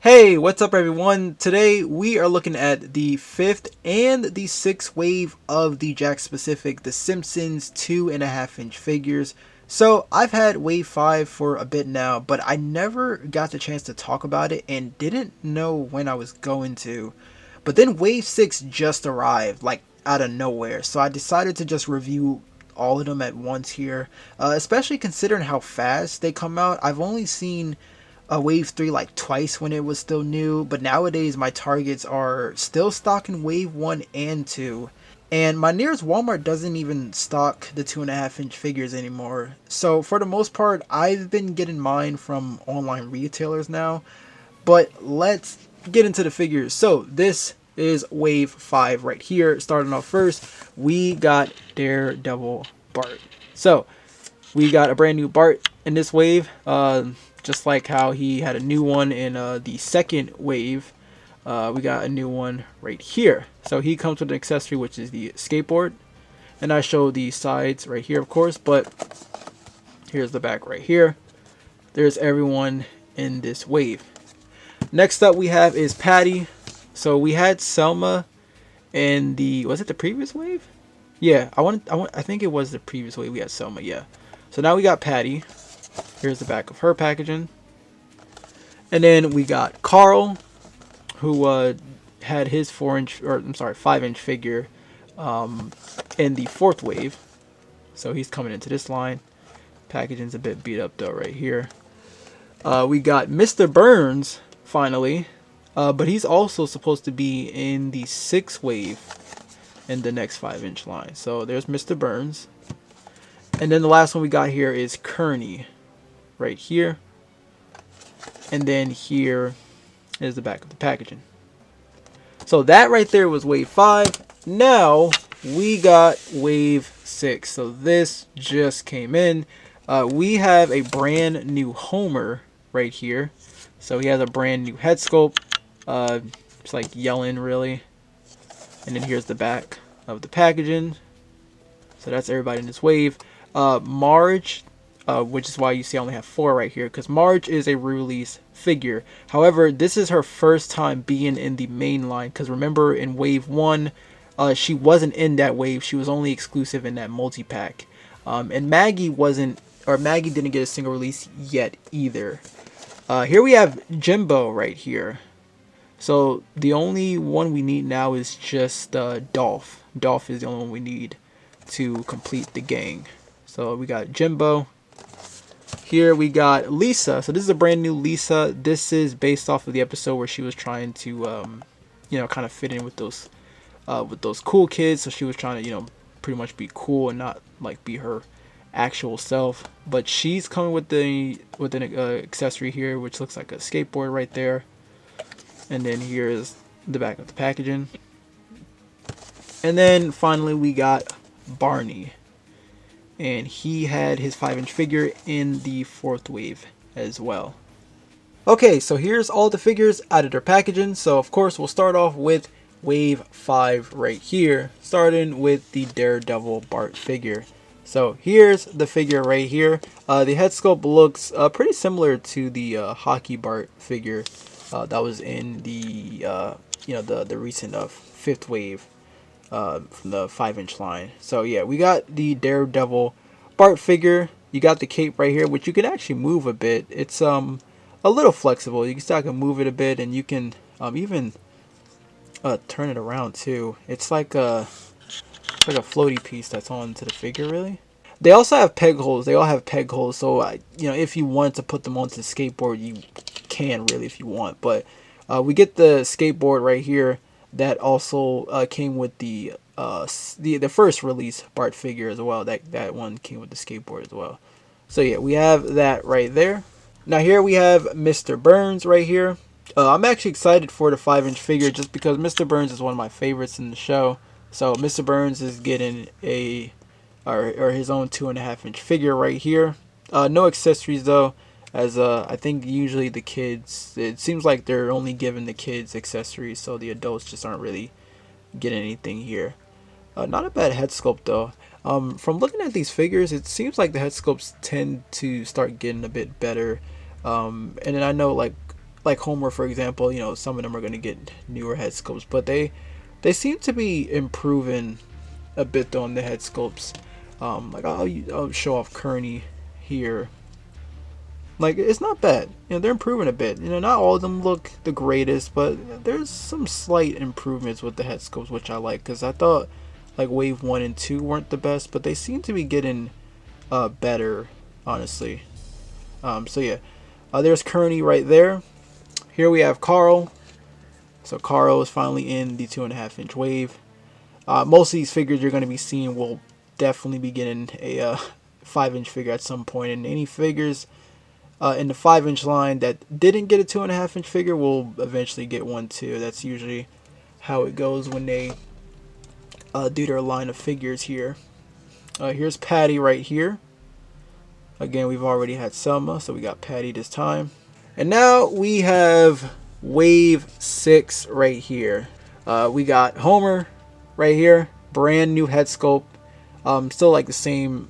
Hey, what's up everyone? Today we are looking at the 5th and the 6th wave of the Jakks specific, the Simpsons 2.5-inch figures. So I've had wave 5 for a bit now, but I never got the chance to talk about it and didn't know when I was going to. But then wave 6 just arrived, like out of nowhere, so I decided to just review all of them at once here, especially considering how fast they come out. I've only seen wave 3 like twice when it was still new, but nowadays my targets are still stocking wave 1 and 2, and my nearest Walmart doesn't even stock the 2.5-inch figures anymore. So for the most part I've been getting mine from online retailers now. But let's get into the figures. So this is wave 5 right here. Starting off first, we got Daredevil Bart. So we got a brand new Bart in this wave, just like how he had a new one in the second wave. We got a new one right here. So he comes with an accessory, which is the skateboard, and I show the sides right here, of course, but here's the back right here. There's everyone in this wave. Next up we have is Patty. So we had Selma in the, was it the previous wave? Yeah, I think it was the previous wave we had Selma, yeah. So now we got Patty. Here's the back of her packaging. And then we got Carl, who had his 5-inch figure in the 4th wave. So he's coming into this line. Packaging's a bit beat up though right here. We got Mr. Burns finally, but he's also supposed to be in the 6th wave in the next 5-inch line. So there's Mr. Burns. And then the last one we got here is Kearney right here. And then here is the back of the packaging. So that right there was wave 5. Now we got wave 6. So this just came in. We have a brand new Homer right here. So he has a brand new head sculpt. It's like yelling really. And then here's the back of the packaging. So that's everybody in this wave. Marge, which is why you see I only have 4 right here, because Marge is a re-release figure. However, this is her first time being in the main line, because remember in wave 1, she wasn't in that wave. She was only exclusive in that multi-pack. And Maggie didn't get a single release yet either. Here we have Jimbo right here. So the only one we need now is just Dolph. Dolph is the only one we need to complete the gang. So we got Jimbo. Here we got Lisa. So this is a brand new Lisa. This is based off of the episode where she was trying to, kind of fit in with those cool kids. So she was trying to, pretty much be cool and not like be her actual self. But she's coming with an accessory here, which looks like a skateboard right there. And then here's the back of the packaging. And then finally we got Barney. And he had his 5-inch figure in the 4th wave as well. Okay, so here's all the figures out of their packaging. So of course we'll start off with wave 5 right here, starting with the Daredevil Bart figure. So here's the figure right here. The head sculpt looks pretty similar to the Hockey Bart figure that was in the the recent 5th wave from the 5-inch line. So yeah, we got the Daredevil Bart figure. You got the cape right here, which you can actually move a bit. It's a little flexible. You can still move it a bit, and you can even turn it around too. It's like a floaty piece that's onto the figure really. They also have peg holes. They all have peg holes, so if you want to put them onto the skateboard, you can really if you want. But we get the skateboard right here that also came with the first release Bart figure as well. That one came with the skateboard as well. So yeah, we have that right there. Now here we have Mr. Burns right here. I'm actually excited for the 5-inch figure just because Mr. Burns is one of my favorites in the show. So Mr. Burns is getting or his own 2.5-inch figure right here. No accessories though, as I think usually the kids, it seems like they're only giving the kids accessories, so the adults just aren't really getting anything here. Not a bad head sculpt though. From looking at these figures, it seems like the head sculpts tend to start getting a bit better. And then I know like like Homer, for example, you know, some of them are going to get newer head sculpts, but they seem to be improving a bit on the head sculpts. Like I'll show off Kearney here. Like, it's not bad. You know, they're improving a bit. You know, not all of them look the greatest, but there's some slight improvements with the head sculpts, which I like, because I thought like wave 1 and 2 weren't the best, but they seem to be getting better, honestly. So yeah, there's Kearney right there. Here we have Carl. So Carl is finally in the 2.5-inch wave. Most of these figures you're going to be seeing will definitely be getting a 5-inch figure at some point, and any figures in the 5-inch line that didn't get a 2.5-inch figure will eventually get one too. That's usually how it goes when they do their line of figures here. Here's Patty right here. Again, we've already had Selma, so we got Patty this time. And now we have wave 6 right here. We got Homer right here, brand new head sculpt. Still like the same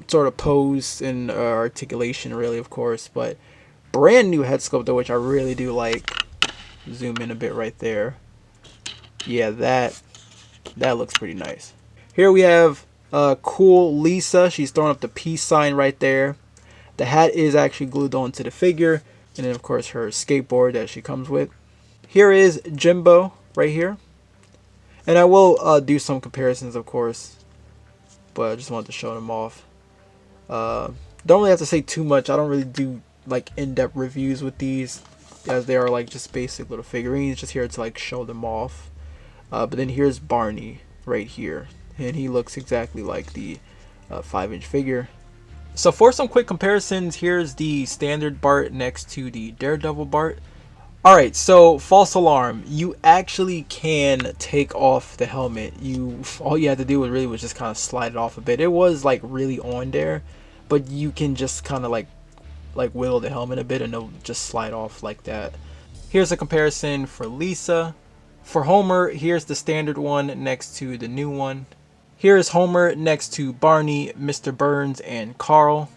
sort of pose and articulation, really, of course, but brand new head sculpt though, which I really do like. Zoom in a bit right there. Yeah, that looks pretty nice. Here we have cool Lisa. She's throwing up the peace sign right there. The hat is actually glued onto the figure, and then of course her skateboard that she comes with. Here is Jimbo right here, and I will do some comparisons, of course, but I just wanted to show them off. Don't really have to say too much. I don't really do like in-depth reviews with these, as they are like just basic little figurines, just here to like show them off. But then here's Barney right here, and he looks exactly like the 5-inch figure. So for some quick comparisons, here's the standard Bart next to the Daredevil Bart. Alright, so false alarm. You actually can take off the helmet. All you had to do was just kind of slide it off a bit. It was like really on there, but you can just kind of like wiggle the helmet a bit and it'll just slide off like that. Here's a comparison for Lisa. For Homer, here's the standard one next to the new one. Here is Homer next to Barney, Mr. Burns, and Carl.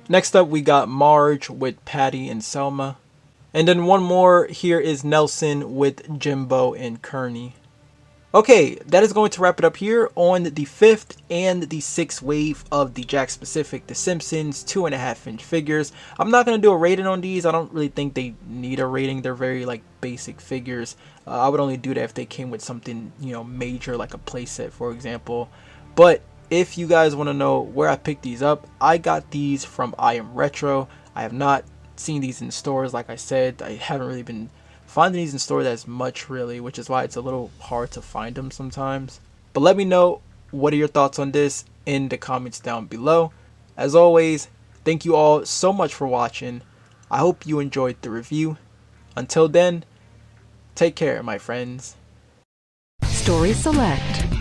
Next up, we got Marge with Patty and Selma. And then one more, here is Nelson with Jimbo and Kearney. Okay, that is going to wrap it up here on the 5th and the 6th wave of the Jakks Pacific The Simpsons 2.5-inch figures. I'm not going to do a rating on these. I don't really think they need a rating. They're very like basic figures. I would only do that if they came with something, you know, major, like a playset, for example. But if you guys want to know where I picked these up, I got these from I Am Retro. I have not seen these in stores. Like I said, I haven't really been finding these in stores as much, really, which is why it's a little hard to find them sometimes. But let me know, what are your thoughts on this in the comments down below. As always, thank you all so much for watching. I hope you enjoyed the review. Until then, take care, my friends. Story Select.